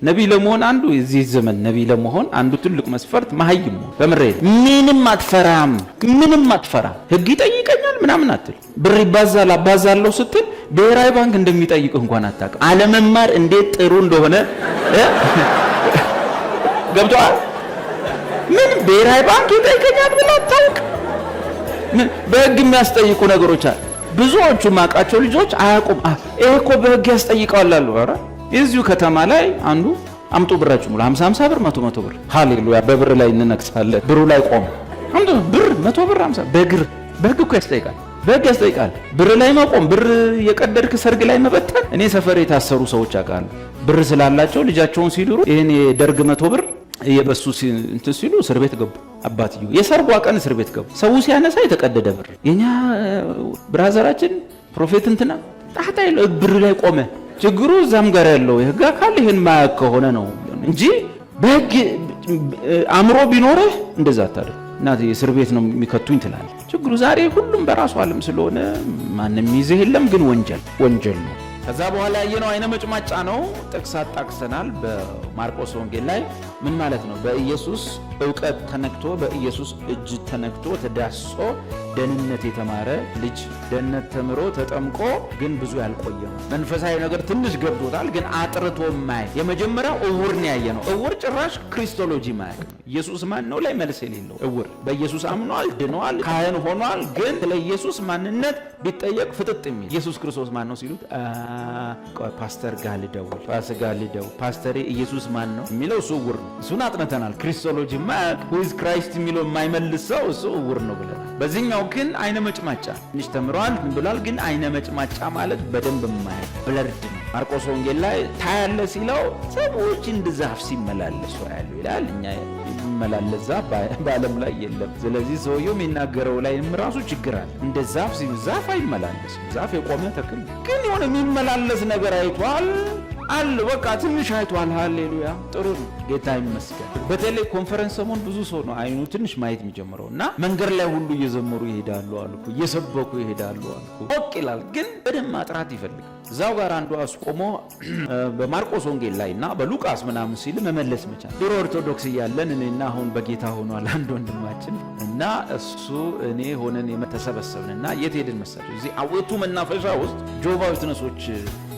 ነብይ ለመሆን አንዱ እዚህ ዘመን ነብይ ለመሆን አንዱ ትልቅ መስፈርት መሀይም ነው። በመሬት ምንም አትፈራም፣ ምንም አትፈራ። ህግ ይጠይቀኛል ምናምን አትል። ብር ይባዛል አባዛለሁ ስትል ብሔራዊ ባንክ እንደሚጠይቅ እንኳን አታውቅም። አለመማር እንዴት ጥሩ እንደሆነ ገብቶሃል? ምን ብሔራዊ ባንክ ይጠይቀኛል ብለህ አታውቅ። በህግ የሚያስጠይቁ ነገሮች አሉ። ብዙዎቹ ማቃቸው ልጆች አያውቁም። ይሄ እኮ በህግ ያስጠይቀዋል አሉ። ኧረ እዚሁ ከተማ ላይ አንዱ አምጡ ብራችሁ ሙሉ 50 ብር 100 ብር ሃሌሉያ በብር ላይ እንነክሳለን። ብሩ ላይ ቆም አምጡ ብር 100 ብር 50 በህግ እኮ ያስጠይቃል። በህግ ያስጠይቃል። ብር ላይ መቆም፣ ብር የቀደድክ ሰርግ ላይ መበተን። እኔ ሰፈር የታሰሩ ሰዎች አውቃለሁ። ብር ስላላቸው ልጃቸውን ሲድሩ ይሄን የደርግ 100 ብር የበሱ እንትን ሲሉ እስር ቤት ገቡ። አባትየው የሰርጓ ቀን እስር ቤት ገቡ። ሰው ሲያነሳ የተቀደደ ብር። የኛ ብራዘራችን ፕሮፌት እንትና ታህታ ብር ላይ ቆመ። ችግሩ እዛም ጋር ያለው የህግ አካል ይሄን ማያውቅ ከሆነ ነው እንጂ በህግ አእምሮ ቢኖርህ እንደዛ አታደርግ። እናቴ እስር ቤት ነው የሚከቱኝ ትላለህ። ችግሩ ዛሬ ሁሉም በራሱ ዓለም ስለሆነ ማንም ይዘህ የለም፣ ግን ወንጀል ነው። ከዛ በኋላ ያየነው አይነ መጭማጫ ነው። ጥቅስ አጣቅሰናል። በማርቆስ ወንጌል ላይ ምን ማለት ነው? በኢየሱስ ዕውቀት ተነክቶ በኢየሱስ እጅ ተነክቶ ተዳሶ ደህንነት የተማረ ልጅ ደህንነት ተምሮ ተጠምቆ ግን ብዙ ያልቆየ ነው። መንፈሳዊ ነገር ትንሽ ገብቶታል፣ ግን አጥርቶ ማየት። የመጀመሪያው እውር ነው ያየነው። እውር ጭራሽ ክሪስቶሎጂ ማየት ነው። ኢየሱስ ማን ነው ላይ መልስ የሌለው እውር። በኢየሱስ አምኗል፣ ድኗል፣ ካህን ሆኗል። ግን ስለ ኢየሱስ ማንነት ቢጠየቅ ፍጥጥ የሚል ኢየሱስ ክርስቶስ ማን ነው ሲሉት ፓስተር ጋር ልደውል ፓስተሬ ኢየሱስ ማን ነው የሚለው እሱ እውር ነው። እሱን አጥነተናል። ክሪስቶሎጂ ማያውቅ ሁዝ ክራይስት የሚለው የማይመልስ ሰው እሱ እውር ነው ብለናል። በዚህኛው ግን አይነ መጭማጫ ትንሽ ተምሯል ብሏል። ግን አይነ መጭማጫ ማለት በደንብ የማያውቅ ብለርድ ነው። ማርቆስ ወንጌል ላይ ታያለ ሲለው ሰዎች እንደ ዛፍ ሲመላለሱ ያሉ ይላል። እኛ የሚመላለስ ዛፍ በዓለም ላይ የለም። ስለዚህ ሰውየው የሚናገረው ላይ ራሱ ችግር አለ። እንደ ዛፍ አይመላለስም። ዛፍ የቆመ ተክል ግን የሆነ የሚመላለስ ነገር አይቷል አለ። በቃ ትንሽ አይቷል። ሃሌሉያ ጥሩ ነው። ጌታ ይመስገን። በተለይ ኮንፈረንስ ሰሞን ብዙ ሰው ነው አይኑ ትንሽ ማየት የሚጀምረው እና መንገድ ላይ ሁሉ እየዘመሩ ይሄዳሉ አልኩ፣ እየሰበኩ ይሄዳሉ አልኩ። ኦቅ ይላል፣ ግን በደንብ ማጥራት ይፈልጋል። እዛው ጋር አንዱ አስቆሞ በማርቆስ ወንጌል ላይ እና በሉቃስ ምናምን ሲል መመለስ መቻል። ድሮ ኦርቶዶክስ እያለን እኔና አሁን በጌታ ሆኗል አንድ ወንድማችን እና እሱ እኔ ሆነን የተሰበሰብንና የት ሄድን መሰለኝ? እዚህ አዌቱ መናፈሻ ውስጥ ጆቫ ዊትነሶች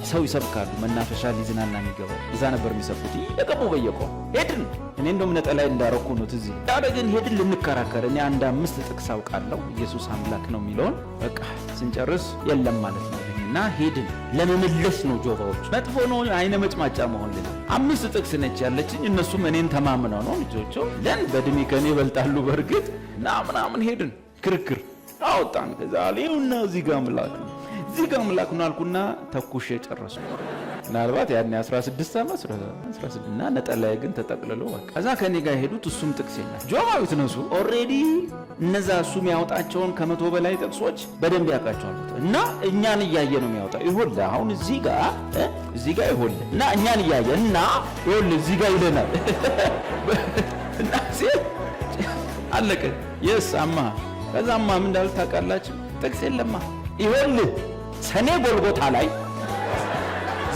ሰው ይሰብካሉ። መናፈሻ ሊዝናና የሚገባው እዛ ነበር የሚሰብኩት። እየገቡ በየቆም ሄድን። እኔ እንደውም ነጠላይ እንዳረኩ ነው ትዝ ግን ሄድን ልንከራከር። እኔ አንድ 5 ጥቅስ አውቃለሁ ኢየሱስ አምላክ ነው የሚለውን። በቃ ስንጨርስ የለም ማለት ነው እና ሄድን። ለመመለስ ነው ጆቫዎች። መጥፎ ነው አይነ መጭማጫ መሆን። 5 ጥቅስ ነች ያለችኝ። እነሱም እኔን ተማምነው ነው ልጆቹ ለን በእድሜ ከኔ ይበልጣሉ በእርግጥ እና ምናምን ሄድን። ክርክር አወጣን። ከዛ አለውና እዚህ ጋር ምላክ ነው አልኩና ተኩሼ ጨረስኩ። ምናልባት ያኔ 16 ዓመት 16 እና ነጠላዬ ግን ተጠቅልሎ በቃ ከዛ ከኔ ጋር ሄዱት። እሱም ጥቅስ የለም ጆባዊት ነሱ ኦሬዲ እነዛ እሱ የሚያወጣቸውን ከ100 በላይ ጥቅሶች በደንብ ያውቃቸዋል እና እኛን እያየ ነው የሚያወጣው። ይኸውልህ አሁን እዚህ ጋር ይኸውልህ እና እኛን እያየ እና ይኸውልህ እዚህ ጋር ይለናል እና ሲል አለቀ። የስአማ ከዛማ ምን እንዳል ታውቃላችሁ? ጥቅስ የለማ ይኸውልህ ሰኔ ጎልጎታ ላይ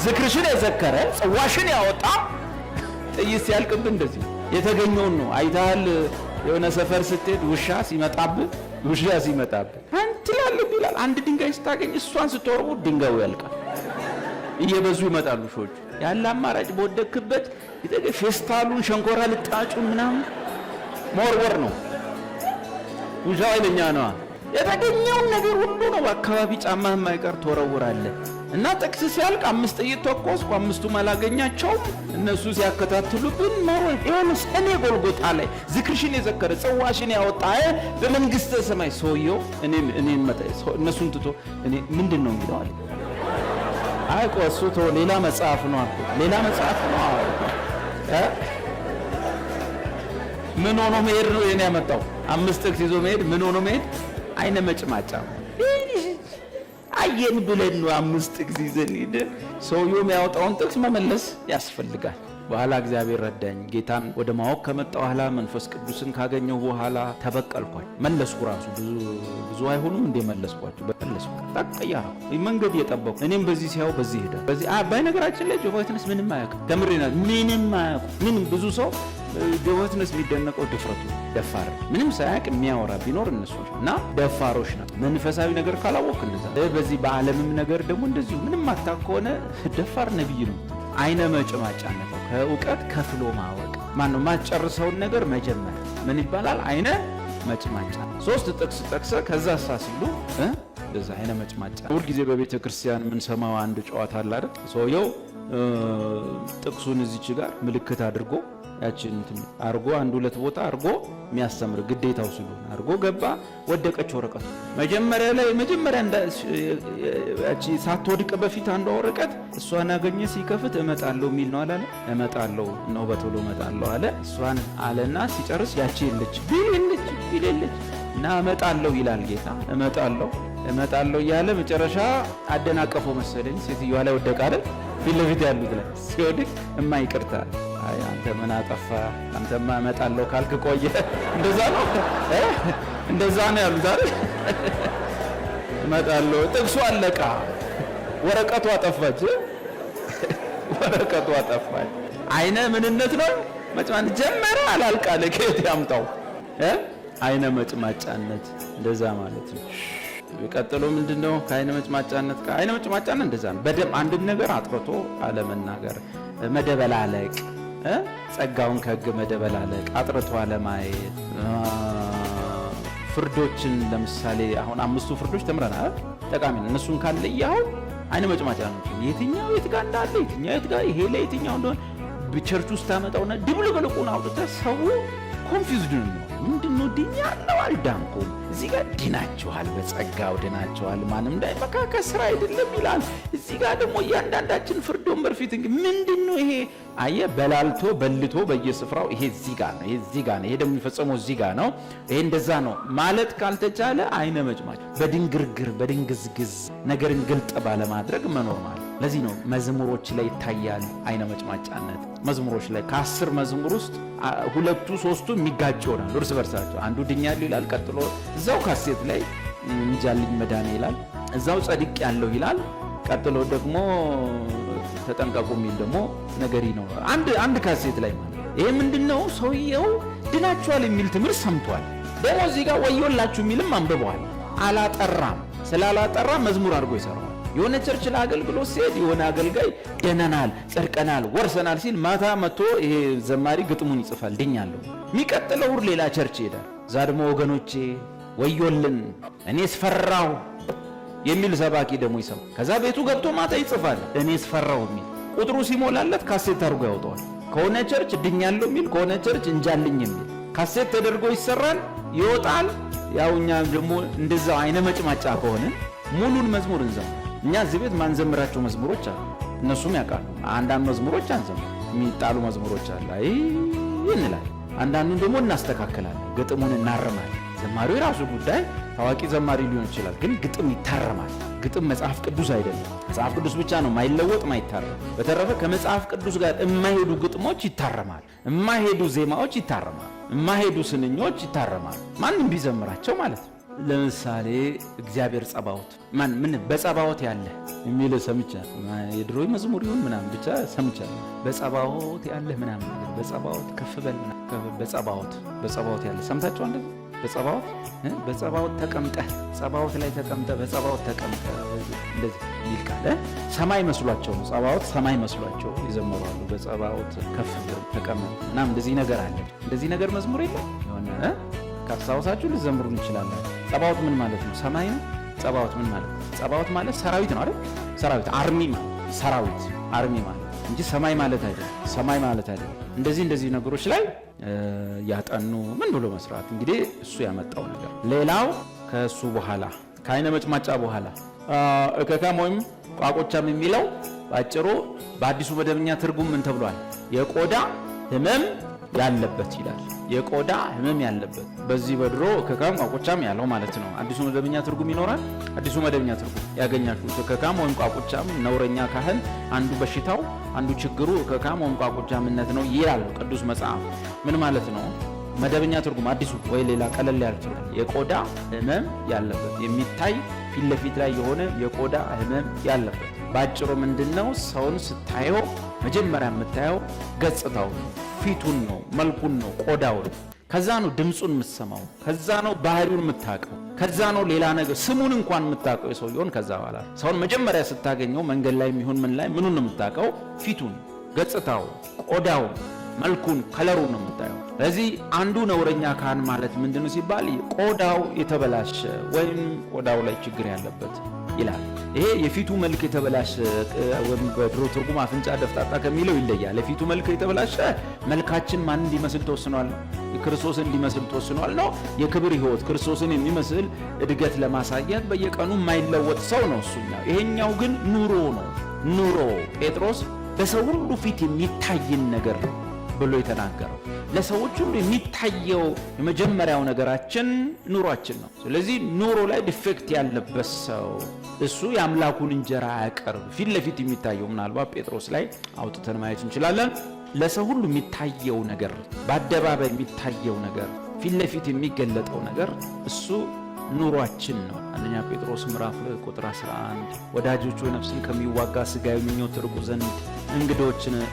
ዝክርሽን የዘከረ ጽዋሽን ያወጣ ጥይት ሲያልቅብህ እንደዚህ የተገኘውን ነው አይተሃል። የሆነ ሰፈር ስትሄድ ውሻ ሲመጣብህ አንትላል ይላል። አንድ ድንጋይ ስታገኝ እሷን ስትወርቡ ድንጋዩ ያልቃል። እየበዙ ይመጣሉ ሾች። ያለ አማራጭ በወደክበት ፌስታሉን ሸንኮራ ልጣጩን ምናምን መወርወር ነው። ውሻው አይለኛ ነው። የተገኘውን ነገር ሁሉ ነው በአካባቢ ጫማህ የማይቀር ተወረውራለህ። እና ጥቅስ ሲያልቅ 5 ጥይት ተኮስኩ። 5ቱም አላገኛቸውም። እነሱ ሲያከታትሉብን መሮን የሆነ ሰኔ ጎልጎታ ላይ ዝክርሽን የዘከረ ጽዋሽን ያወጣ በመንግስተ ሰማይ ሰውየው እኔን መጣ እነሱን ትቶ እኔ ምንድን ነው የሚለው አለ። አይ ቆሶ ሌላ መጽሐፍ ነው አልኩ። ሌላ መጽሐፍ ነው ምን ሆኖ መሄድ ነው የኔ ያመጣው? 5 ጥቅስ ይዞ መሄድ ምን ሆኖ መሄድ? አይነ መጭማጫ አየን ብለን ነው 5 ጥቅስ ይዘን ሄደ። ሰውየው የሚያወጣውን ጥቅስ መመለስ ያስፈልጋል። በኋላ እግዚአብሔር ረዳኝ። ጌታን ወደ ማወቅ ከመጣ በኋላ መንፈስ ቅዱስን ካገኘው በኋላ ተበቀልኳቸው። መለስኩ። ራሱ ብዙ አይሆኑም እንደ መለስኳቸው። በመለስኩ ታቀያ መንገድ የጠበቁ እኔም በዚህ ሲያው በዚህ ሄደ። በዚህ በነገራችን ላይ ጆቫ ዊትነስ ምንም አያውቅም። ከምሬና ምንም አያውቁም። ምንም ብዙ ሰው ጆቫ ዊትነስ የሚደነቀው ድፍረቱ፣ ደፋር ምንም ሳያውቅ የሚያወራ ቢኖር እነሱ እና ደፋሮች ናቸው። መንፈሳዊ ነገር ካላወቅ እንደዛ። በዚህ በዓለምም ነገር ደግሞ እንደዚሁ ምንም አታውቅ ከሆነ ደፋር ነብይ ነው። አይነ መጭማጫነት ነው። ከእውቀት ከፍሎ ማወቅ ማነው? ማጨርሰውን ነገር መጀመር ምን ይባላል? አይነ መጭማጫ። 3 ጥቅስ ጠቅሰ ከዛ ሳስሉ እንደዛ አይነ መጭማጫ። ሁልጊዜ በቤተ ክርስቲያን የምንሰማው አንድ ጨዋታ አለ አይደል? ሰውየው ጥቅሱን እዚች ጋር ምልክት አድርጎ ያችን አርጎ 1-2 ቦታ አርጎ የሚያስተምር ግዴታው ስለሆነ አርጎ ገባ። ወደቀች ወረቀቱ። መጀመሪያ ያቺ ሳትወድቅ በፊት አንዷ ወረቀት እሷን አገኘ። ሲከፍት እመጣለሁ የሚል ነው አላለ? እመጣለሁ ነው በቶሎ እመጣለሁ አለ። እሷን አለና ሲጨርስ ያቺ የለች ቢልልች እና እመጣለሁ ይላል ጌታ። እመጣለሁ እያለ መጨረሻ አደናቀፈው መሰለኝ። ሴትዮዋ ላይ ወደቀ አይደል? ፊት ለፊት ያሉት ላይ ሲወድቅ እማይቅርታ አይ አንተ ምን አጠፋ? አንተማ እመጣለሁ ካልክ ቆየ። እንደዛ ነው ያሉት አይደል? እመጣለሁ ጥቅሱ አለቃ። ወረቀቱ አጠፋች። አይነ ምንነት ነው መጭማጭ ጀመረ አላልቃለ ከየት ያምጣው? አይነ መጭማጫነት እንደዛ ማለት ነው። ቀጥሎ ምንድነው? ከአይነ መጭማጫነት እንደዛ ነው። በደም አንድ ነገር አጥርቶ አለመናገር፣ መደበላለቅ፣ ጸጋውን ከሕግ መደበላለቅ፣ አጥርቶ አለማየት። ፍርዶችን ለምሳሌ አሁን 5ቱ ፍርዶች ተምረናል። ጠቃሚ ነው። እነሱን ካለየው አይነ መጭማጫ ነው። የትኛው የት ጋር እንዳለ ይሄ ለየትኛው እንደሆነ በቸርች ውስጥ ታመጣውና ድብልቅልቁን አውጥተህ ሰው ኮንፊውዝድ ነው። ምንድነው? ድኛለሁ አልዳንኩም። እዚህ ጋር ድናችኋል፣ በጸጋው ድናችኋል፣ ማንም እንዳይመካ ከስራ አይደለም ይላል። እዚህ ጋር ደግሞ እያንዳንዳችን ፍርድ ወንበር ፊት ምንድነው ይሄ? አየህ፣ በልቶ በየስፍራው ይሄ እዚህ ጋር ነው፣ ይሄ ደግሞ የሚፈጸመው እዚህ ጋር ነው፣ ይሄ እንደዛ ነው ማለት ካልተቻለ አይነ መጭማጭ በድንግርግር በድንግዝግዝ ነገርን ግልጥ ባለማድረግ መኖር ማለት። ለዚህ ነው መዝሙሮች ላይ ይታያል አይነ መጭማጫነት። መዝሙሮች ላይ ከ10 መዝሙር ውስጥ 2-3 የሚጋጭ ይሆናል እርስ በርሳቸው። አንዱ ድኛለሁ ይላል፣ ቀጥሎ እዛው ካሴት ላይ እንጃልኝ መዳኔ ይላል፣ እዛው ጸድቅ ያለው ይላል፣ ቀጥሎ ደግሞ ተጠንቀቁ የሚል ደግሞ ነገር ይኖራል አንድ ካሴት ላይ ማለት። ይሄ ምንድነው? ሰውየው ድናችኋል የሚል ትምህርት ሰምቷል፣ ደግሞ እዚህ ጋር ወዮላችሁ የሚልም አንብበዋል። አላጠራም። ስላላጠራ መዝሙር አድርጎ ይሰራዋል። የሆነ ቸርች ለአገልግሎት ሲሄድ የሆነ አገልጋይ ደነናል፣ ጸድቀናል፣ ወርሰናል ሲል ማታ መጥቶ ይሄ ዘማሪ ግጥሙን ይጽፋል፣ ድኛለሁ። የሚቀጥለው ውር ሌላ ቸርች ይሄዳል። እዛ ደግሞ ወገኖቼ ወዮልን እኔስ ፈራሁ የሚል ሰባኪ ደግሞ ይሰማል። ከዛ ቤቱ ገብቶ ማታ ይጽፋል እኔስ ፈራሁ የሚል። ቁጥሩ ሲሞላለት ካሴት አድርጎ ያወጣዋል። ከሆነ ቸርች ድኛለሁ የሚል፣ ከሆነ ቸርች እንጃልኝ የሚል ካሴት ተደርጎ ይሰራል፣ ይወጣል። ያው እኛ ደግሞ እንደዛው አይነ መጭማጫ ከሆነ ሙሉን መዝሙር እንዘምር። እኛ እዚህ ቤት ማንዘምራቸው መዝሙሮች አሉ፣ እነሱም ያውቃሉ። አንዳንድ መዝሙሮች አንዘምር፣ የሚጣሉ መዝሙሮች አሉ እንላለን። አንዳንዱን ደግሞ እናስተካክላለን፣ ግጥሙን እናርማለን። ዘማሪው የራሱ ጉዳይ፣ ታዋቂ ዘማሪ ሊሆን ይችላል፣ ግን ግጥም ይታረማል። ግጥም መጽሐፍ ቅዱስ አይደለም። መጽሐፍ ቅዱስ ብቻ ነው ማይለወጥ ማይታረም። በተረፈ ከመጽሐፍ ቅዱስ ጋር የማይሄዱ ግጥሞች ይታረማል፣ የማይሄዱ ዜማዎች ይታረማል፣ የማይሄዱ ስንኞች ይታረማል። ማንም ቢዘምራቸው ማለት ነው። ለምሳሌ እግዚአብሔር ጸባዖት ምን በጸባዖት ያለ የሚል ሰምቻለሁ። የድሮ መዝሙር ይሁን ምናምን ብቻ ሰምቻለሁ። በጸባዖት ያለ ምናምን ነገር በጸባዖት ከፍ በል ምናምን በጸባዖት ያለ ሰምታችሁ አንደ በጸባዖት ተቀምጠህ ጸባዖት ላይ ተቀምጠህ በጸባዖት ተቀምጠህ እንደዚህ ይል ካለ ሰማይ መስሏቸው ነው። ጸባዖት ሰማይ መስሏቸው ይዘምራሉ። በጸባዖት ከፍ በል ተቀመጥ ምናምን እንደዚህ ነገር አለ። እንደዚህ ነገር መዝሙር የለም የሆነ ካስታውሳችሁ ልዘምሩ እንችላለን። ጸባዖት ምን ማለት ነው? ሰማይ ነው። ጸባዖት ምን ማለት ነው? ጸባዖት ማለት ሰራዊት ነው አይደል? ሰራዊት አርሚ ማለት ሰራዊት አርሚ ማለት እንጂ ሰማይ ማለት አይደለም። ሰማይ ማለት አይደለም። እንደዚህ ነገሮች ላይ ያጠኑ ምን ብሎ መስራት እንግዲህ እሱ ያመጣው ነገር። ሌላው ከሱ በኋላ ከአይነ መጭማጫ በኋላ እከካም ወይም ቋቁቻም የሚለው ባጭሩ በአዲሱ መደበኛ ትርጉም ምን ተብሏል? የቆዳ ህመም ያለበት ይላል። የቆዳ ህመም ያለበት። በዚህ በድሮ እከካም ቋቁቻም ያለው ማለት ነው። አዲሱ መደበኛ ትርጉም ይኖራል። አዲሱ መደበኛ ትርጉም ያገኛችሁት እከካም ወይም ቋቁቻም ነውረኛ ካህን አንዱ በሽታው አንዱ ችግሩ እከካም ወይም ቋቁቻምነት ነው ይላል ቅዱስ መጽሐፍ። ምን ማለት ነው? መደበኛ ትርጉም አዲሱ ወይ ሌላ ቀለል ያለ ትርጉም የቆዳ ህመም ያለበት የሚታይ ፊት ለፊት ላይ የሆነ የቆዳ ህመም ያለበት። ባጭሩ ምንድነው? ሰውን ስታየው መጀመሪያ የምታየው ገጽታው ነው፣ ፊቱን ነው፣ መልኩን ነው፣ ቆዳው ነው። ከዛ ነው ድምጹን የምትሰማው፣ ከዛ ነው ባህሪውን የምታውቀው፣ ከዛ ነው ሌላ ነገር ስሙን እንኳን የምታውቀው የሰውየውን። ከዛ በኋላ ሰውን መጀመሪያ ስታገኘው መንገድ ላይ የሚሆን ምን ላይ ምኑን ነው የምታውቀው? ፊቱን፣ ገጽታው፣ ቆዳው፣ መልኩን፣ ከለሩን ነው የምታየው። ስለዚህ አንዱ ነውረኛ ካህን ማለት ምንድነው ሲባል ቆዳው የተበላሸ ወይም ቆዳው ላይ ችግር ያለበት ይላል። ይሄ የፊቱ መልክ የተበላሸ ወይም በድሮ ትርጉም አፍንጫ ደፍጣጣ ከሚለው ይለያል። የፊቱ መልክ የተበላሸ መልካችን ማን እንዲመስል ተወስኗል? ክርስቶስን እንዲመስል ተወስኗል ነው። የክብር ሕይወት ክርስቶስን የሚመስል እድገት ለማሳየት በየቀኑ የማይለወጥ ሰው ነው እሱኛው። ይሄኛው ግን ኑሮ ነው። ኑሮ ጴጥሮስ በሰው ሁሉ ፊት የሚታይን ነገር ብሎ የተናገረው ለሰዎች ሁሉ የሚታየው የመጀመሪያው ነገራችን ኑሯችን ነው። ስለዚህ ኑሮ ላይ ዲፌክት ያለበት ሰው እሱ የአምላኩን እንጀራ አያቀርብ። ፊት ለፊት የሚታየው ምናልባት ጴጥሮስ ላይ አውጥተን ማየት እንችላለን። ለሰው ሁሉ የሚታየው ነገር፣ በአደባባይ የሚታየው ነገር፣ ፊት ለፊት የሚገለጠው ነገር እሱ ኑሯችን ነው። አንደኛ ጴጥሮስ ምዕራፍ 2 ቁጥር 11 ወዳጆች ሆይ ነፍስን ከሚዋጋ ሥጋዊ ምኞት ርቁ ዘንድ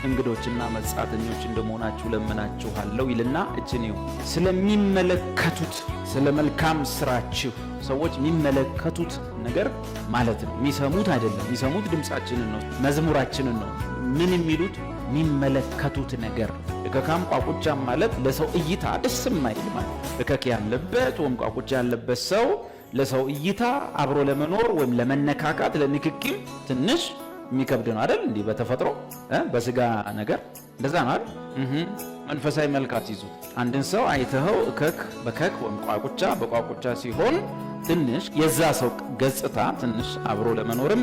እንግዶችና መጻተኞች እንደመሆናችሁ ለምናችኋለሁ ይልና እችኔው ስለሚመለከቱት ስለ መልካም ስራችሁ ሰዎች የሚመለከቱት ነገር ማለት ነው። የሚሰሙት አይደለም። የሚሰሙት ድምጻችንን ነው፣ መዝሙራችንን ነው። ምን የሚሉት የሚመለከቱት ነገር። እከካም ቋቁቻም ማለት ለሰው እይታ ደስ የማይል ማለት። እከክ ያለበት ወይም ቋቁቻ ያለበት ሰው ለሰው እይታ አብሮ ለመኖር ወይም ለመነካካት ለንክኪም ትንሽ የሚከብድ ነው አይደል? እንዲህ በተፈጥሮ በስጋ ነገር እንደዛ ነው አይደል? መንፈሳዊ መልካት ይዙት አንድን ሰው አይተኸው እከክ በከክ ወይም ቋቁቻ በቋቁቻ ሲሆን ትንሽ የዛ ሰው ገጽታ ትንሽ አብሮ ለመኖርም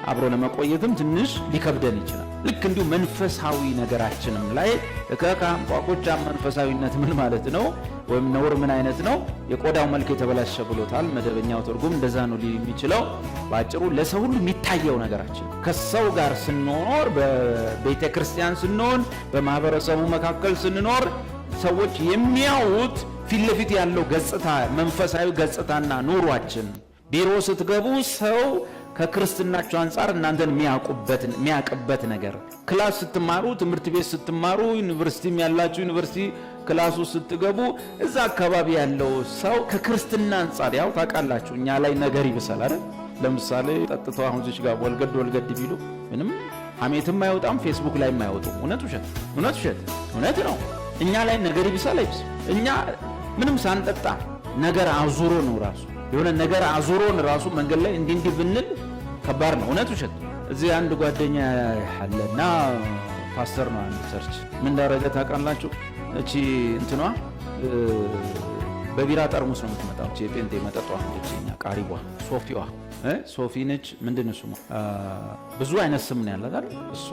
አብሮ ለመቆየትም ትንሽ ሊከብደን ይችላል። ልክ እንዲሁ መንፈሳዊ ነገራችንም ላይ እከካም ቋቁቻም መንፈሳዊነት ምን ማለት ነው? ወይም ነውር ምን አይነት ነው? የቆዳው መልክ የተበላሸ ብሎታል መደበኛው ትርጉም እንደዛ ነው የሚችለው። ባጭሩ ለሰው ሁሉ የሚታየው ነገራችን ከሰው ጋር ስንኖር፣ በቤተ ክርስቲያን ስንሆን፣ በማህበረሰቡ መካከል ስንኖር ሰዎች የሚያዩት ፊት ለፊት ያለው ገጽታ መንፈሳዊ ገጽታና ኑሯችን። ቢሮ ስትገቡ ሰው ከክርስትናችሁ አንጻር እናንተን የሚያውቅበት ነገር፣ ክላስ ስትማሩ፣ ትምህርት ቤት ስትማሩ፣ ዩኒቨርሲቲም ያላችሁ ዩኒቨርሲቲ ክላሱ ስትገቡ እዛ አካባቢ ያለው ሰው ከክርስትና አንጻር ያው ታውቃላችሁ፣ እኛ ላይ ነገር ይብሳል አይደል? ለምሳሌ ጠጥተው አሁን እዚህ ጋር ወልገድ ቢሉ ምንም ሐሜትም አይወጣም፣ ፌስቡክ ላይ አይወጡም። እውነት ውሸት? እውነት ውሸት? እውነት ነው። እኛ ላይ ነገር ይብሳል አይብስ? እኛ ምንም ሳንጠጣ ነገር አዙሮ ነው ራሱ የሆነ ነገር አዙሮን ራሱ መንገድ ላይ እንዲህ ብንል ከባድ ነው። እውነት ውሸት? እዚህ አንድ ጓደኛ አለና ፓስተር ነው። አንድ ቸርች ምን እንዳደረገ ታውቃላችሁ? እቺ እንትኗ በቢራ ጠርሙስ ነው የምትመጣው። እቺ የጴንጤ መጠጧ እንደኛ ቃሪቧ ሶፊዋ ሶፊ ነች። ምንድነው ስሟ? ብዙ አይነት ስም ነው ያላት አይደል? እሷ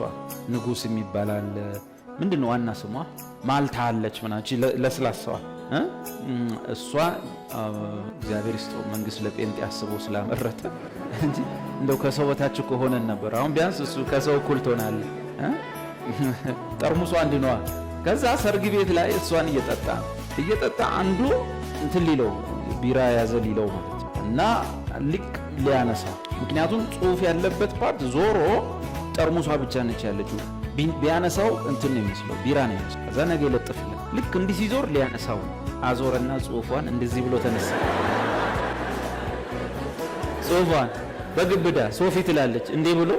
ንጉስ የሚባላል። ምንድነው ዋና ስሟ? ማልታ አለች ምናምን። እቺ ለስላሳዋ እሷ እግዚአብሔር ይስጠው መንግስት ለጴንጤ አስቦ ስላመረተ እንጂ እንደው ከሰው በታች ከሆነ ነበር። አሁን ቢያንስ እሱ ከሰው እኩል ትሆናለ። ጠርሙሷ አንድ ነዋ። ከዛ ሰርግ ቤት ላይ እሷን እየጠጣ አንዱ እንትን ሊለው ቢራ ያዘ ሊለው ማለት እና ልክ ሊያነሳው፣ ምክንያቱም ጽሑፍ ያለበት ፓርት ዞሮ ጠርሙሷ ብቻ ነች ያለችው። ቢያነሳው እንትን ነው የሚመስለው ቢራ ነው የሚመስለው። ከዛ ነገ ይለጥፍልህ። ልክ እንዲህ ሲዞር ሊያነሳው አዞረና ጽሑፏን እንደዚህ ብሎ ተነሳ። ጽሑፏን በግብዳ ሶፊ ትላለች እንዴ ብሎ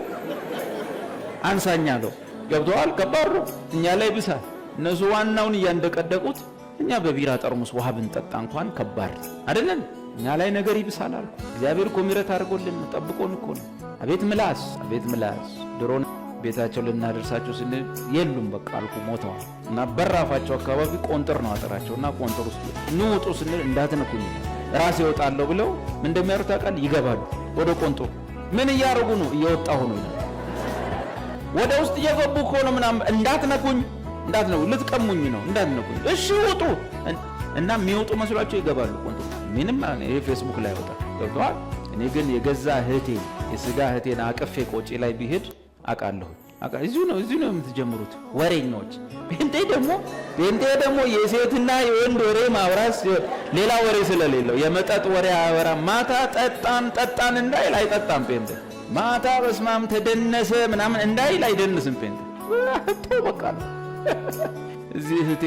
አንሳኛ አለው። ገብቶሃል? ከባድ ነው። እኛ ላይ ብሳል። እነሱ ዋናውን እያንደቀደቁት እኛ በቢራ ጠርሙስ ውሃ ብንጠጣ እንኳን ከባድ አይደለም። እኛ ላይ ነገር ይብሳል አልኩ። እግዚአብሔር እኮ ምሕረት አድርጎልን ጠብቆን እኮ ነው። አቤት ምላስ፣ አቤት ምላስ። ድሮን ቤታቸው ልናደርሳቸው ስንል የሉም በቃ አልኩ፣ ሞተዋል። እና በራፋቸው አካባቢ ቆንጥር ነው አጥራቸውና ቆንጥር ውስጥ እንውጡ ስንል እንዳትነኩኝ ራስ ይወጣለሁ ብለው ምን እንደሚያሩት አቃል ይገባሉ ወደ ቆንጥሩ። ምን እያደረጉ ነው? እየወጣሁ ነው ይላል። ወደ ውስጥ እየገቡ እኮ ነው ምናምን። እንዳትነኩኝ ልትቀሙኝ ነው እንዳትነኩኝ። እሺ ውጡ እና የሚወጡ መስሏቸው ይገባሉ ቆንጥሩ። ምንም ይሄ ፌስቡክ ላይ ወጣ ገብቷል። እኔ ግን የገዛ እህቴ የስጋ እህቴን አቅፌ ቆጪ ላይ ቢሄድ አቃለሁ እዚሁ ነው የምትጀምሩት ወሬኞች። ጴንጤ ደግሞ የሴትና የወንድ ወሬ ማውራት ሌላ ወሬ ስለሌለው የመጠጥ ወሬ አያወራ። ማታ ጠጣን እንዳይል አይጠጣም ጴንጤ። ማታ በስማም ተደነሰ ምናምን እንዳይል አይደንስም ጴንጤ። በቃ እዚህ እህቴ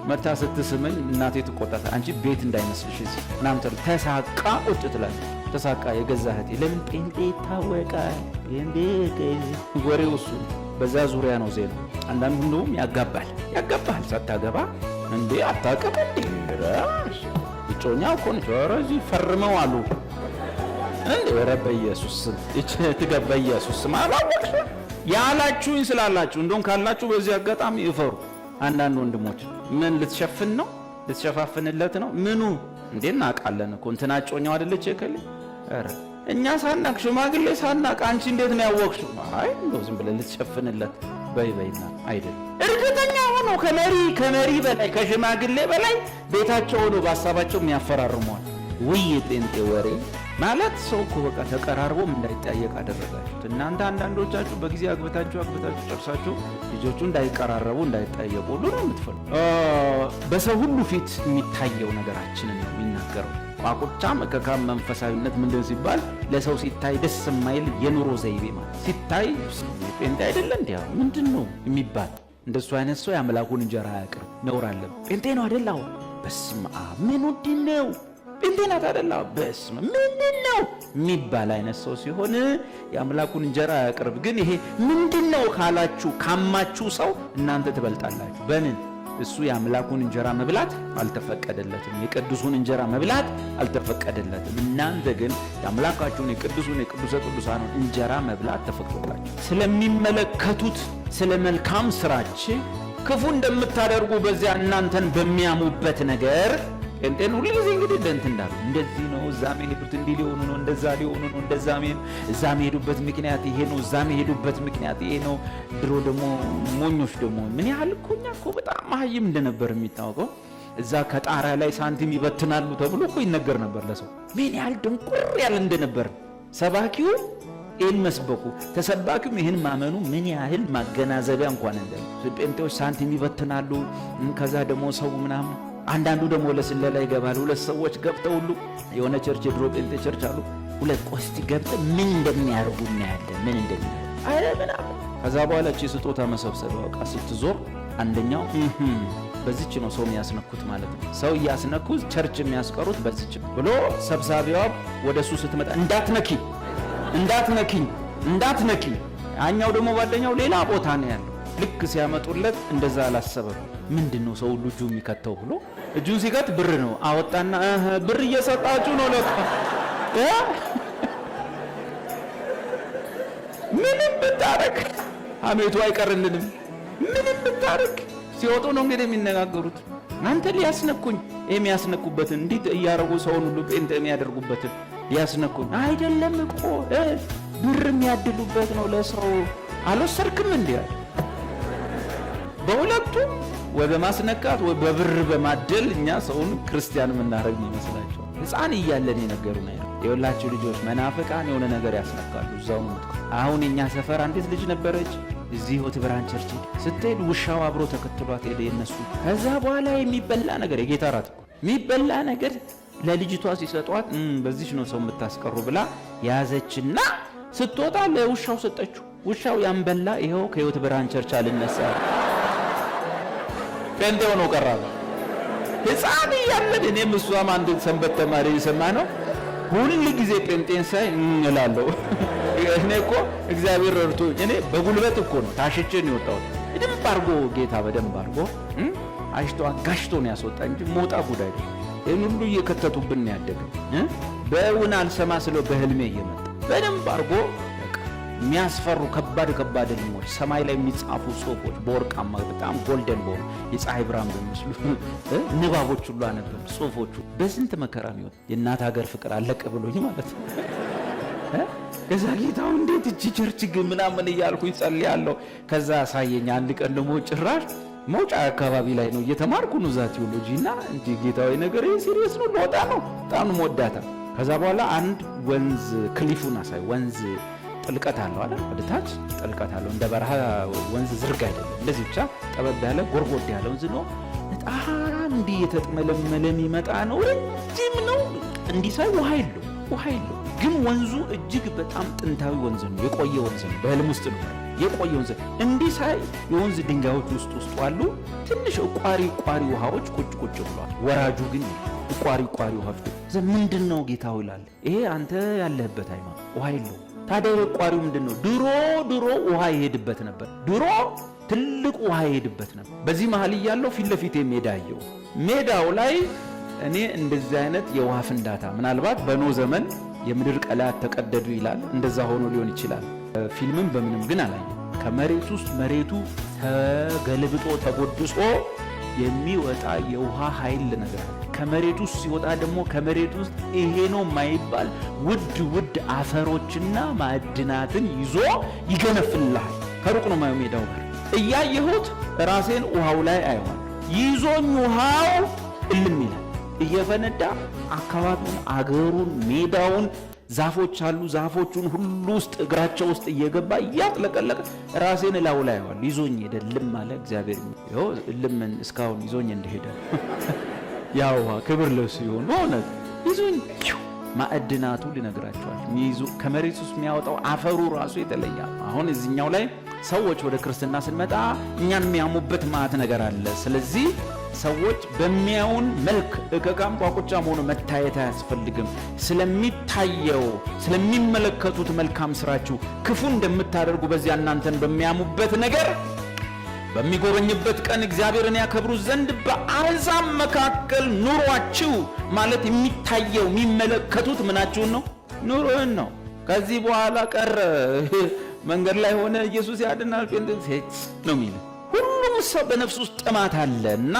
መታ ስትስመኝ እናቴ ትቆጣታ። አንቺ ቤት እንዳይመስልሽ እዚህ ምናምን ተሳቃ ቁጭ ትላለች። ተሳቃ የገዛ እህቴ ለምን ጴንጤ ይታወቃል ወሬው እሱ በዛ ዙሪያ ነው ዜና። አንዳንዱ እንደውም ያጋባል ሳታገባ እንዴ አታውቅም እንዴ እጮኛ እኮ ነች እዚህ ፈርመው አሉ እንዴ ኧረ በኢየሱስ እቺ ትገባ ኢየሱስ ማላወቅሽ ያላችሁኝ ስላላችሁ እንደውም ካላችሁ በዚህ አጋጣሚ ይፈሩ። አንዳንድ ወንድሞች ምን ልትሸፍን ነው ልትሸፋፍንለት ነው ምኑ እንዴ እናውቃለን እኮ እንትና እጮኛው አይደለች እከሌ ኧረ እኛ ሳናቅ ሽማግሌ ሳናቅ አንቺ እንዴት ነው ያወቅሽው? አይ እንደው ዝም ብለን ልትሸፍንለት በይና አይደል። እርግጠኛ ሆኖ ከመሪ በላይ ከሽማግሌ በላይ ቤታቸው ሆኖ በሀሳባቸው የሚያፈራርመዋል። ውይ ጴንጤ ወሬ ማለት ሰው እኮ በቃ ተቀራርቦም እንዳይጠያየቅ አደረጋችሁት። እናንተ አንዳንዶቻችሁ በጊዜ አግብታችሁ ጨርሳችሁ ልጆቹ እንዳይቀራረቡ እንዳይጠያየቁ ሁሉ ነው የምትፈልጉ። በሰው ሁሉ ፊት የሚታየው ነገራችንን ነው የሚናገረው። ቋቁቻም እከካም መንፈሳዊነት ምንድን ሲባል ለሰው ሲታይ ደስ የማይል የኑሮ ዘይቤ ማለት ሲታይ ጴንጤ አይደለ እንዴ ምንድን ነው የሚባል። እንደሱ አይነት ሰው የአምላኩን እንጀራ አያቅርብ። ነውር አለበት። ጴንጤ ነው አይደላው በስመ አብ ምን ነው ጴንጤ ናት አይደላው በስመ ምንድን ነው የሚባል አይነት ሰው ሲሆን የአምላኩን እንጀራ አያቅርብ። ግን ይሄ ምንድነው ካላችሁ ካማችሁ ሰው እናንተ ትበልጣላችሁ። በምን እሱ የአምላኩን እንጀራ መብላት አልተፈቀደለትም። የቅዱሱን እንጀራ መብላት አልተፈቀደለትም። እናንተ ግን የአምላካችሁን የቅዱሱን የቅዱሰ ቅዱሳኑን እንጀራ መብላት ተፈቅዶላችሁ ስለሚመለከቱት ስለ መልካም ስራችሁ ክፉ እንደምታደርጉ በዚያ እናንተን በሚያሙበት ነገር ጴንጤን ሁሉ ጊዜ እንግዲህ እንዳሉ እንደዚህ ነው እዛ መሄዱት እንዲህ ሊሆኑ ነው እንደዛ ሊሆኑ ነው እዛ መሄዱበት ምክንያት ይሄ ነው እዛ መሄዱበት ምክንያት ይሄ ነው። ድሮ ደግሞ ሞኞች ደግሞ ምን ያህል እኮ እኛ እኮ በጣም መሀይም እንደነበር የሚታወቀው እዛ ከጣሪያ ላይ ሳንቲም ይበትናሉ ተብሎ እኮ ይነገር ነበር ለሰው። ምን ያህል ድንቁር ያለ እንደነበር ሰባኪው ይህን መስበኩ ተሰባኪውም ይህን ማመኑ ምን ያህል ማገናዘቢያ እንኳን እንደለ ጴንጤዎች ሳንቲም ይበትናሉ። ከዛ ደግሞ ሰው ምናምን አንዳንዱ ደግሞ ለስለላ ይገባል። ሁለት ሰዎች ገብተው ሁሉ የሆነ ቸርች የድሮ ጴንጤ ቸርች አሉ። ሁለት ቆስቲ ገብተው ምን እንደሚያርጉ እናያለን። ምን እንደሚያርጉ አረ ምናምን። ከዛ በኋላ እቺ ስጦታ መሰብሰቢያ ዕቃ ስትዞር አንደኛው በዚች ነው ሰው የሚያስነኩት ማለት ነው። ሰው እያስነኩ ቸርች የሚያስቀሩት በዚች ብሎ ሰብሳቢዋ ወደሱ ስትመጣ እንዳትነኪ አኛው ደግሞ ባደኛው ሌላ ቦታ ነው ያለው። ልክ ሲያመጡለት እንደዛ አላሰበም። ምንድነው ሰው ሁሉ እጁ የሚከተው ብሎ እጁን ሲከት ብር ነው አወጣና ብር እየሰጣችሁ ነው ለካ ምንም ብታረግ አሜቱ አይቀርልንም። ምንም ብታረግ ሲወጡ ነው እንግዲህ የሚነጋገሩት። አንተ ሊያስነኩኝ የሚያስነኩበትን እንዴት እያረጉ ሰውን ሁሉ ጴንጤ የሚያደርጉበትን ሊያስነኩኝ አይደለም እኮ ብር የሚያድሉበት ነው ለሰው አልወሰድክም እንዴ? በሁለቱም ወይ በማስነካት ወይ በብር በማደል እኛ ሰውን ክርስቲያን የምናደርግ ይመስላቸው። ሕፃን እያለን የነገሩ ነው የወላችሁ ልጆች መናፍቃን የሆነ ነገር ያስነካሉ። እዛው ነው። አሁን እኛ ሰፈር አንዲት ልጅ ነበረች እዚህ ሆት ብርሃን ቸርች ስትሄድ ውሻው አብሮ ተከትሏት ሄደ የነሱ። ከዛ በኋላ የሚበላ ነገር የጌታ ራት የሚበላ ነገር ለልጅቷ ሲሰጧት በዚህ ነው ሰው የምታስቀሩ ብላ ያዘችና ስትወጣ ለውሻው ሰጠችው። ውሻው ያንበላ ይሄው ከህይወት ብርሃን ቸርች አልነሳ ጴንጤ ሆኖ ቀረ። ሕፃን እያለን እኔም እሷም አንድ ሰንበት ተማሪ የሰማ ነው ሁሉ ጊዜ ጴንጤን ሳይ እላለሁ እኔ እኮ እግዚአብሔር ረድቶ እኔ በጉልበት እኮ ነው ታሽቼ ነው የወጣሁት። በደንብ አድርጎ ጌታ በደንብ አድርጎ አሽቶ አጋሽቶ ነው ያስወጣ እንጂ ሞጣ ጉዳይ ነው። ይሄን ሁሉ እየከተቱብን ነው ያደገው። በእውን አልሰማ ስለው በህልሜ እየመጣ በደንብ አድርጎ የሚያስፈሩ ከባድ ህልሞች ሰማይ ላይ የሚጻፉ ጽሁፎች በወርቃማ በጣም ጎልደን ቦል የፀሐይ ብርሃን በሚመስሉ ንባቦች ሁሉ አነበብ ጽሁፎቹ በስንት መከራ ነው የእናት ሀገር ፍቅር አለቀ ብሎኝ ማለት ነው። ከዛ ጌታው እንዴት እቺ ቸርች ግን ምናምን እያልኩኝ ጸልያለሁ። ከዛ ሳየኝ አንድ ቀን ደግሞ ጭራሽ መውጫ አካባቢ ላይ ነው እየተማርኩ ነው ዛ ቴዎሎጂና እንጂ ጌታው ነገር ሲሪየስ ነው ለወጣ ነው በጣም ሞዳታ። ከዛ በኋላ አንድ ወንዝ ክሊፉን አሳይ ወንዝ ጥልቀት አለው አይደል? ወደ ታች ጥልቀት አለው። እንደ በረሃ ወንዝ ዝርግ አይደለም። እንደዚህ ብቻ ጠበብ ያለ ጎርጎድ ያለ ወንዝ ነው። በጣም እንዲህ የተጥመለመለ የሚመጣ ነው። ረጅም ነው። እንዲህ ሳይ ውሃ የለው ግን ወንዙ እጅግ በጣም ጥንታዊ ወንዝ ነው። የቆየ ወንዝ ነው። በህልም ውስጥ ነው የቆየ ወንዝ። እንዲህ ሳይ የወንዝ ድንጋዮች ውስጥ አሉ ትንሽ ቋሪ ውሃዎች ቁጭ ብሏል። ወራጁ ግን ቋሪ ውሃዎች ምንድን ነው ጌታው ይላል። ይሄ አንተ ያለህበት ሃይማኖት ውሃ የለው። ታዲያ ቋሪው ምንድን ነው? ድሮ ውሃ ይሄድበት ነበር። ድሮ ትልቅ ውሃ ይሄድበት ነበር። በዚህ መሀል እያለው ፊት ለፊት ሜዳው ላይ እኔ እንደዚህ አይነት የውሃ ፍንዳታ ምናልባት በኖህ ዘመን የምድር ቀላያት ተቀደዱ ይላል። እንደዛ ሆኖ ሊሆን ይችላል። ፊልምም በምንም ግን አላየም። ከመሬት ውስጥ መሬቱ ተገልብጦ ተጎድሶ የሚወጣ የውሃ ኃይል ነገር አለ። ከመሬት ውስጥ ሲወጣ ደግሞ ከመሬት ውስጥ ይሄ ነው የማይባል ውድ አፈሮችና ማዕድናትን ይዞ ይገነፍልሃል። ከሩቅ ነው ማየው። ሜዳው ጋር እያየሁት ራሴን ውሃው ላይ አይሆን ይዞኝ ውሃው እልም ይላል እየፈነዳ አካባቢውን፣ አገሩን፣ ሜዳውን ዛፎች አሉ። ዛፎቹን ሁሉ ውስጥ እግራቸው ውስጥ እየገባ እያጥለቀለቀ ራሴን እላው ላይ አይሆን ይዞኝ ሄደ። ልም አለ እግዚአብሔር ይኸው ልምን እስካሁን ይዞኝ እንደሄደ ያው ክብር ለሱ ይሁን። በእውነት ይዞኝ ማዕድናቱ ሊነግራቸዋል። ከመሬት ውስጥ የሚያወጣው አፈሩ ራሱ የተለየ። አሁን እዚህኛው ላይ ሰዎች ወደ ክርስትና ስንመጣ እኛን የሚያሙበት ማዕት ነገር አለ። ስለዚህ ሰዎች በሚያዩን መልክ እቀቃም ቋቁቻም ሆኖ መታየት አያስፈልግም። ስለሚታየው ስለሚመለከቱት መልካም ስራችሁ ክፉ እንደምታደርጉ በዚያ እናንተን በሚያሙበት ነገር በሚጎበኝበት ቀን እግዚአብሔርን ያከብሩት ዘንድ በአሕዛብ መካከል ኑሯችሁ ማለት የሚታየው የሚመለከቱት ምናችሁን ነው? ኑሮህን ነው። ከዚህ በኋላ ቀረ መንገድ ላይ ሆነ ኢየሱስ ያድናል ጴንጤ ነው የሚለው። ሁሉም ሰው በነፍስ ውስጥ ጥማት አለ እና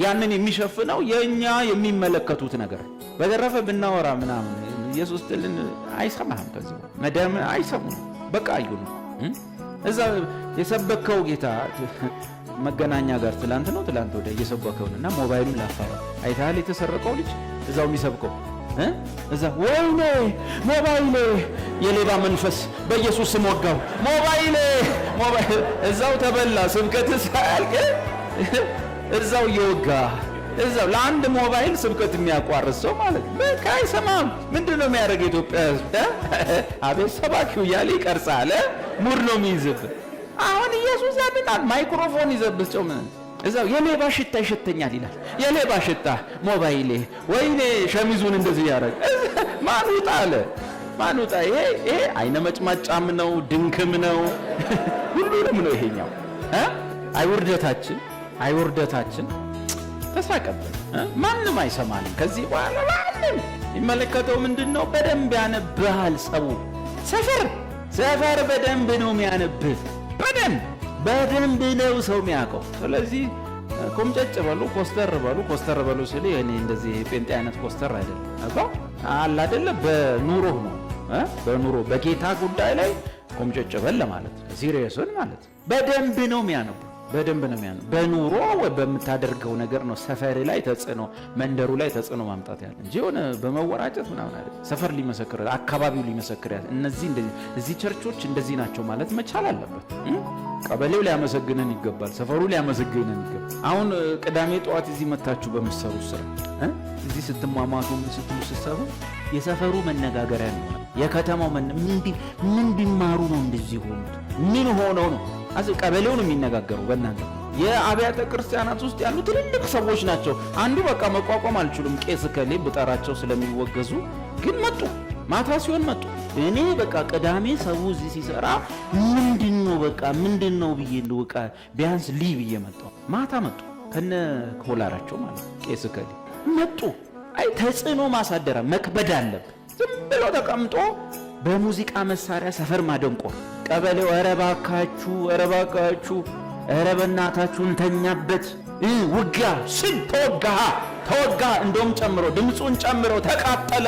ያንን የሚሸፍነው የኛ የሚመለከቱት ነገር። በተረፈ ብናወራ ምናምን ኢየሱስ ትልን አይሰማህም። ከዚህ መደም አይሰሙም። በቃ አዩ ነው እዛ የሰበከው ጌታ መገናኛ ጋር ትላንት ወደ እየሰበከውና ሞባይሉን ላፋራ አይታል። የተሰረቀው ልጅ እዛው የሚሰብከው እዛ ወይኔ ሞባይሌ የሌባ መንፈስ በኢየሱስ ስም ወጋው። ሞባይሌ እዛው ተበላ። ስብከት ሳያልቅ እዛው እየወጋ እዛው ለአንድ ሞባይል ስብከት የሚያቋርጥ ሰው ማለት በቃ አይሰማም። ምንድነው የሚያደርግ? ኢትዮጵያ አቤት ሰባኪው እያለ ይቀርጻል። ሙድ ነው የሚይዝብህ። አሁን ኢየሱስ ያድናል ማይክሮፎን ይዘብስ ጮም እዛው የሌባ ሽታ ይሸተኛል ይላል። የሌባ ሽታ ሞባይሌ ወይኔ ሸሚዙን እንደዚህ ያደርግ ማኑጣ አለ ማኑጣ። ይሄ አይነ መጭማጫም ነው ድንክም ነው ሁሉንም ነው ይሄኛው። አይውርደታችን ተሳቀብን። ማንም አይሰማንም ከዚህ በኋላ ማንም የሚመለከተው ምንድነው? በደንብ ያነብሃል። ሰፈር በደንብ ነው የሚያነብህ። በደንብ ነው ሰው የሚያውቀው። ስለዚህ ኮምጨጭ በሉ ኮስተር በሉ ስል እኔ እንደዚህ ጴንጤ አይነት ኮስተር አይደለም አለ አይደለ። በኑሮ በጌታ ጉዳይ ላይ ኮምጨጭ በል ማለት ሲሪየስን ማለት በደንብ ነው የሚያነቡ። በኑሮ በምታደርገው ነገር ነው ሰፈር ላይ ተጽዕኖ መንደሩ ላይ ተጽዕኖ ማምጣት ያለ እንጂ ሆነ በመወራጨት ምናምን አይደል። ሰፈር ሊመሰክር አካባቢው ሊመሰክር ያለ እዚህ ቸርቾች እንደዚህ ናቸው ማለት መቻል አለበት። ቀበሌው ሊያመሰግነን ይገባል። ሰፈሩ ሊያመሰግነን ይገባል። አሁን ቅዳሜ ጠዋት እዚህ መታችሁ በምትሰሩ ስራ እዚህ ስትሟሟቱ ስትሰሩ የሰፈሩ መነጋገሪያ ነው። የከተማው ምን ቢማሩ ነው እንደዚህ ሆኑት? ምን ሆነው ነው? ቀበሌው ነው የሚነጋገሩ። በእናንተ የአብያተ ክርስቲያናት ውስጥ ያሉ ትልልቅ ሰዎች ናቸው። አንዱ በቃ መቋቋም አልችሉም። ቄስ ከሌ ብጠራቸው ስለሚወገዙ ግን መጡ። ማታ ሲሆን መጡ። እኔ በቃ ቅዳሜ ሰው እዚህ ሲሰራ ምንድነው ብዬ እንደወቃ ቢያንስ ብዬ መጣሁ። ማታ መጡ ከነ ኮላራቸው ማለት ቄስ ከሌ መጡ። አይ ተጽዕኖ ማሳደራ መክበድ አለበት። ዝም ብሎ ተቀምጦ በሙዚቃ መሳሪያ ሰፈር ማደንቆር ቀበሌው ኧረ እባካችሁ ኧረ በእናታችሁ እንተኛበት። ውጊያ ስም ተወጋ እንደውም ጨምሮ ድምፁን ጨምሮ ተቃጠለ።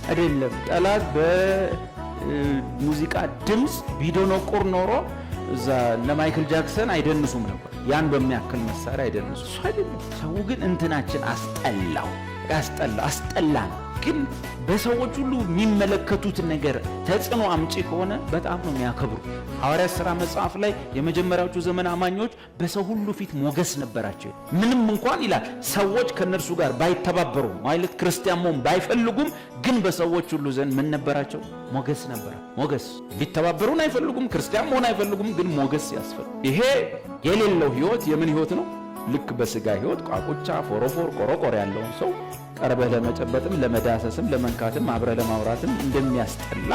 አይደለም ጠላት በሙዚቃ ድምፅ ቢደነቁር ኖሮ እዛ እነ ማይክል ጃክሰን አይደንሱም ነበር። ያን በሚያክል መሳሪያ አይደንሱ። ሰው ግን እንትናችን አስጠላን። ግን በሰዎች ሁሉ የሚመለከቱት ነገር ተጽዕኖ አምጪ ከሆነ በጣም ነው የሚያከብሩ። ሐዋርያት ሥራ መጽሐፍ ላይ የመጀመሪያዎቹ ዘመን አማኞች በሰው ሁሉ ፊት ሞገስ ነበራቸው። ምንም እንኳን ይላል ሰዎች ከነርሱ ጋር ባይተባበሩ ማለት ክርስቲያን መሆን ባይፈልጉም፣ ግን በሰዎች ሁሉ ዘንድ ምን ነበራቸው? ሞገስ ነበረ። ሞገስ ሊተባበሩን አይፈልጉም፣ ክርስቲያን መሆን አይፈልጉም፣ ግን ሞገስ ያስፈልግ። ይሄ የሌለው ህይወት የምን ህይወት ነው? ልክ በስጋ ህይወት ቋቁቻ፣ ፎሮፎር፣ ቆሮቆር ያለውን ሰው ቀርበህ ለመጨበጥም ለመዳሰስም ለመንካትም አብረህ ለማውራትም እንደሚያስጠላ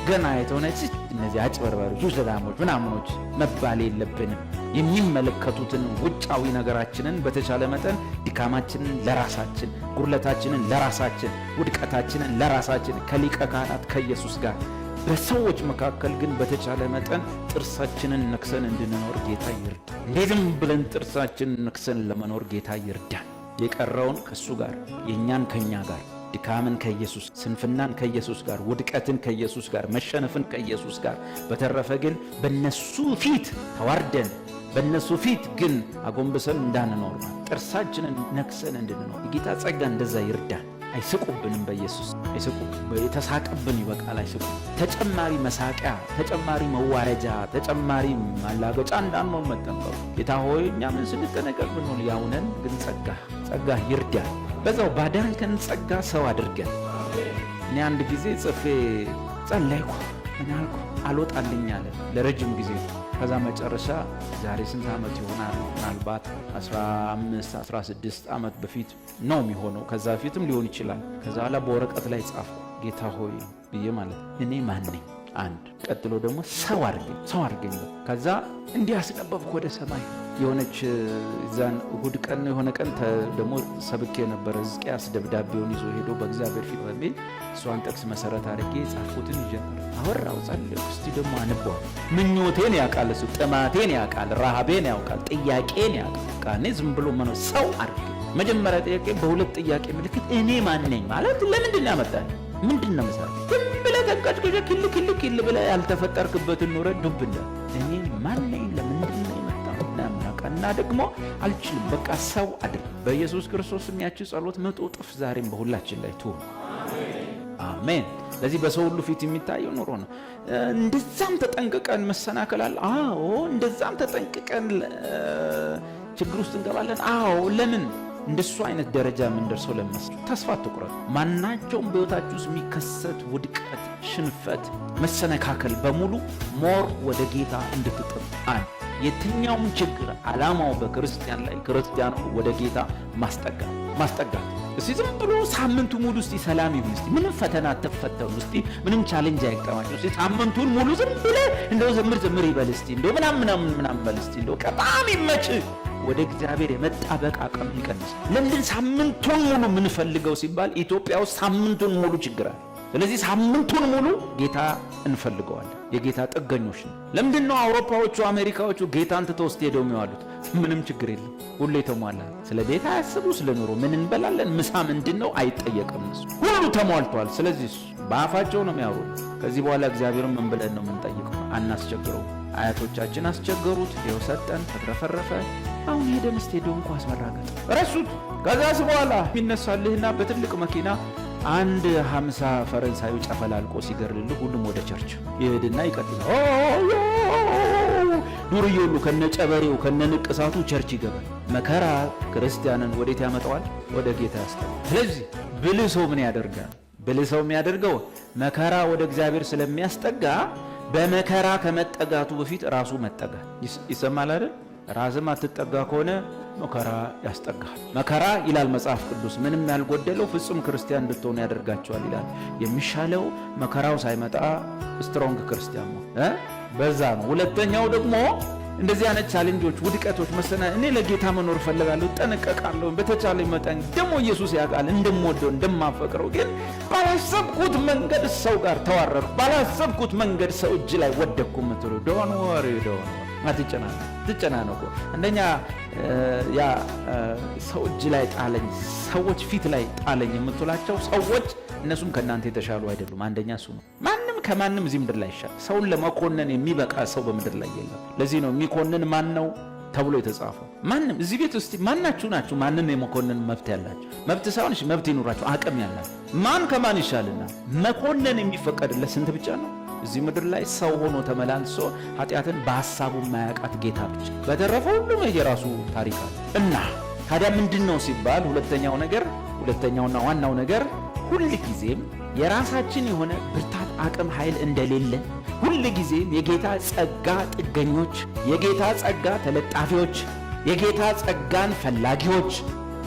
ገና የተሆነች እነዚህ አጭበርባሪዎች ውሸታሞች ምናምኖች መባል የለብንም። የሚመለከቱትን ውጫዊ ነገራችንን በተቻለ መጠን ድካማችንን ለራሳችን፣ ጉድለታችንን ለራሳችን፣ ውድቀታችንን ለራሳችን ከሊቀ ካህናት ከኢየሱስ ጋር በሰዎች መካከል ግን በተቻለ መጠን ጥርሳችንን ነክሰን እንድንኖር ጌታ ይርዳል። እንዴትም ብለን ጥርሳችንን ነክሰን ለመኖር ጌታ ይርዳል። የቀረውን ከሱ ጋር፣ የኛን ከኛ ጋር፣ ድካምን ከኢየሱስ፣ ስንፍናን ከኢየሱስ ጋር፣ ውድቀትን ከኢየሱስ ጋር፣ መሸነፍን ከኢየሱስ ጋር። በተረፈ ግን በነሱ ፊት ተዋርደን በነሱ ፊት ግን አጎንብሰን እንዳንኖር ጥርሳችንን ነክሰን እንድንኖር የጌታ ጸጋ እንደዛ ይርዳል። አይስቁብንም፣ በኢየሱስ አይስቁም። የተሳቀብን ይበቃል፣ አይስቁም። ተጨማሪ መሳቂያ፣ ተጨማሪ መዋረጃ፣ ተጨማሪ ማላገጫ እንዳንሆን መጠንቀቁ። ጌታ ሆይ እኛ ምን ስንጠነቀቅ ብንሆን ያውነን፣ ግን ጸጋ ይርዳል። በዛው ባዳንከን ጸጋ ሰው አድርገን። እኔ አንድ ጊዜ ጽፌ ጸለይኩ፣ ምን አልኩ? አልወጣልኝ አለ ለረጅም ጊዜ። ከዛ መጨረሻ ዛሬ ስንት ዓመት ይሆናል? ምናልባት 15 16 ዓመት በፊት ነው የሚሆነው። ከዛ በፊትም ሊሆን ይችላል። ከዛ በኋላ በወረቀት ላይ ጻፍኩ፣ ጌታ ሆይ ብዬ ማለት እኔ ማን ነኝ? አንድ ቀጥሎ ደግሞ ሰው አድርገኝ። ከዛ እንዲህ አስነበብኩ ወደ ሰማይ። የሆነች ዛን እሁድ ቀን የሆነ ቀን ደግሞ ሰብኬ የነበረ ሕዝቅያስ ደብዳቤውን ይዞ ሄዶ በእግዚአብሔር ፊት በሚል እሷን ጥቅስ መሰረት አድርጌ ጻፍኩትን ይጀምር አወራው፣ ጸለይኩ። እስቲ ደግሞ አንቧው። ምኞቴን ያውቃል እሱ፣ ጥማቴን ያውቃል፣ ረሃቤን ያውቃል፣ ጥያቄን ያውቃል። ቃኔ ዝም ብሎ መኖ ሰው አድርገኝ። መጀመሪያ ጥያቄ በሁለት ጥያቄ ምልክት እኔ ማን ነኝ ማለት ለምንድን ነው ያመጣል? ምንድን ነው መሳል? ዝም ብለህ ተንቀጭቅጭ ክል ብለህ ያልተፈጠርክበትን ኑረ ዱብ እንደ እኔ ማን ነኝ? ለምንድን ነው የመጣው? እና ደግሞ አልችልም፣ በቃ ሰው አድርግ። በኢየሱስ ክርስቶስ ያቺ ጸሎት 100 እጥፍ ዛሬም በሁላችን ላይ ትሁን። አሜን። ለዚህ በሰው ሁሉ ፊት የሚታየው ኑሮ ነው። እንደዛም ተጠንቅቀን መሰናከላል። አዎ፣ እንደዛም ተጠንቅቀን ችግር ውስጥ እንገባለን። አዎ፣ ለምን እንደሱ አይነት ደረጃ የምንደርሰው ለመስሉ ተስፋ አትቁረጡ። ማናቸውም በሕይወታችሁ ውስጥ የሚከሰት ውድቀት፣ ሽንፈት፣ መሰነካከል በሙሉ ሞር ወደ ጌታ እንድትጥሩ የትኛውም ችግር ዓላማው በክርስቲያን ላይ ክርስቲያኑ ወደ ጌታ ማስጠጋት። እስቲ ዝም ብሎ ሳምንቱ ሙሉ እስቲ ሰላም ይሁን፣ እስቲ ምንም ፈተና አትፈተኑ፣ እስቲ ምንም ቻሌንጅ አይገጥማችሁ፣ እስቲ ሳምንቱን ሙሉ ዝም ብለህ እንደው ዘምር ይበል፣ እስቲ እንደው ምናምን በል፣ እስቲ እንደው በጣም ይመች። ወደ እግዚአብሔር የመጣበቅ አቅም ይቀንስ። ለምን ሳምንቱን ሙሉ የምንፈልገው ሲባል ኢትዮጵያ ውስጥ ሳምንቱን ሙሉ ችግር አለ። ስለዚህ ሳምንቱን ሙሉ ጌታ እንፈልገዋለን። የጌታ ጥገኞች ነው። ለምንድን ነው አውሮፓዎቹ አሜሪካዎቹ ጌታን ትተው ውስጥ ሄደው የሚዋሉት? ምንም ችግር የለም፣ ሁሉ የተሟላ። ስለ ቤት አያስቡ፣ ስለ ኑሮ ምን እንበላለን፣ ምሳ ምንድን ነው አይጠየቅም። እሱ ሁሉ ተሟልቷል። ስለዚህ በአፋቸው ነው የሚያወሩ። ከዚህ በኋላ እግዚአብሔርን ምን ብለን ነው የምንጠይቀው? አናስቸግረው። አያቶቻችን አስቸገሩት፣ ይኸው ሰጠን፣ ተትረፈረፈ። አሁን ሄደን ስቴዲየም እንኳ አስመራገጥ ረሱት። ከዛስ በኋላ የሚነሳልህና በትልቅ መኪና አንድ 50 ፈረንሳዩ ጨፈላልቆ ሲገርልልህ ሁሉም ወደ ቸርች ይሄድና ይቀጥላል። ዱርዬ ሁሉ ከነጨበሬው ከነንቅሳቱ ቸርች ይገባል። መከራ ክርስቲያንን ወዴት ያመጣዋል? ወደ ጌታ ያስጠጋል። ስለዚህ ብልህ ሰው ምን ያደርጋል? ብልህ ሰው የሚያደርገው መከራ ወደ እግዚአብሔር ስለሚያስጠጋ በመከራ ከመጠጋቱ በፊት ራሱ መጠጋት ይሰማል አይደል? ራስም አትጠጋ ከሆነ መከራ ያስጠጋል። መከራ ይላል መጽሐፍ ቅዱስ ምንም ያልጎደለው ፍጹም ክርስቲያን እንድትሆኑ ያደርጋቸዋል ይላል። የሚሻለው መከራው ሳይመጣ ስትሮንግ ክርስቲያን ነው። በዛ ነው። ሁለተኛው ደግሞ እንደዚህ አይነት ቻሌንጆች፣ ውድቀቶች እኔ ለጌታ መኖር እፈልጋለሁ፣ እጠነቀቃለሁ፣ በተቻለ መጠን ደግሞ ኢየሱስ ያውቃል እንደምወደው እንደማፈቅረው፣ ግን ባላሰብኩት መንገድ ሰው ጋር ተዋረድኩ፣ ባላሰብኩት መንገድ ሰው እጅ ላይ ወደቅኩ የምትሉ ዶን ወሪ አትጨናነቁ። አንደኛ ያ ሰው እጅ ላይ ጣለኝ፣ ሰዎች ፊት ላይ ጣለኝ የምትላቸው ሰዎች እነሱም ከእናንተ የተሻሉ አይደሉም። አንደኛ እሱ ነው። ማንም ከማንም እዚህ ምድር ላይ ይሻል። ሰውን ለመኮነን የሚበቃ ሰው በምድር ላይ የለም። ለዚህ ነው የሚኮንን ማን ነው? ተብሎ የተጻፈው። ማንም እዚህ ቤት ውስጥ ማናችሁ ናችሁ ማንን የመኮንን መብት ያላችሁ? መብት ሳይሆን እሺ መብት ይኑራችሁ፣ አቅም ያላችሁ ማን ከማን ይሻልና? መኮንን የሚፈቀድለት ስንት ብቻ ነው? እዚህ ምድር ላይ ሰው ሆኖ ተመላልሶ ኃጢአትን በሐሳቡ ማያውቃት ጌታ ብቻ። በተረፈ ሁሉም የራሱ ታሪክ አለ። እና ታዲያ ምንድነው ሲባል ሁለተኛውና ዋናው ነገር ሁል ጊዜም የራሳችን የሆነ ብርታት፣ አቅም፣ ኃይል እንደሌለ ሁል ጊዜም የጌታ ጸጋ ጥገኞች፣ የጌታ ጸጋ ተለጣፊዎች፣ የጌታ ጸጋን ፈላጊዎች፣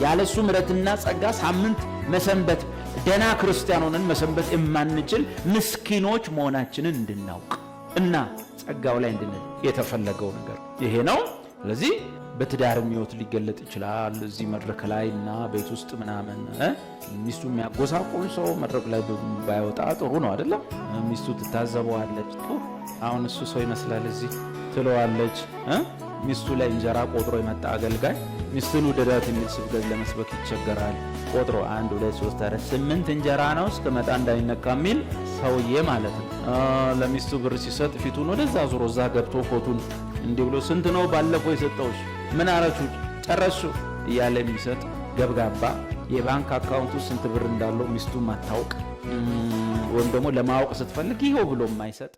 ያለሱ ምሕረትና ጸጋ ሳምንት መሰንበት ደና ክርስቲያን ሆነን መሰንበት የማንችል ምስኪኖች መሆናችንን እንድናውቅ እና ጸጋው ላይ እንድንል የተፈለገው ነገር ይሄ ነው። ስለዚህ በትዳርም ሕይወት ሊገለጥ ይችላል። እዚህ መድረክ ላይ እና ቤት ውስጥ ምናምን ሚስቱ የሚያጎሳቁል ሰው መድረክ ላይ ባይወጣ ጥሩ ነው አይደለም? ሚስቱ ትታዘበዋለች። አሁን እሱ ሰው ይመስላል እዚህ ትለዋለች። ሚስቱ ላይ እንጀራ ቆጥሮ የመጣ አገልጋይ ሚስቱን ውደዳት የሚል ስብከት ለመስበክ ይቸገራል። ቆጥሮ 1 2 3 4 8 እንጀራ ነው እስከመጣ እንዳይነካ የሚል ሰውዬ ማለት ነው። ለሚስቱ ብር ሲሰጥ ፊቱን ወደዛ ዞሮ እዛ ገብቶ ፎቱን እንዲህ ብሎ ስንት ነው ባለፈው የሰጠውሽ? ምን አረችሁ ጨረሱ እያለ የሚሰጥ ገብጋባ፣ የባንክ አካውንቱ ስንት ብር እንዳለው ሚስቱ ማታውቅ፣ ወይም ደግሞ ለማወቅ ስትፈልግ ይሄው ብሎ የማይሰጥ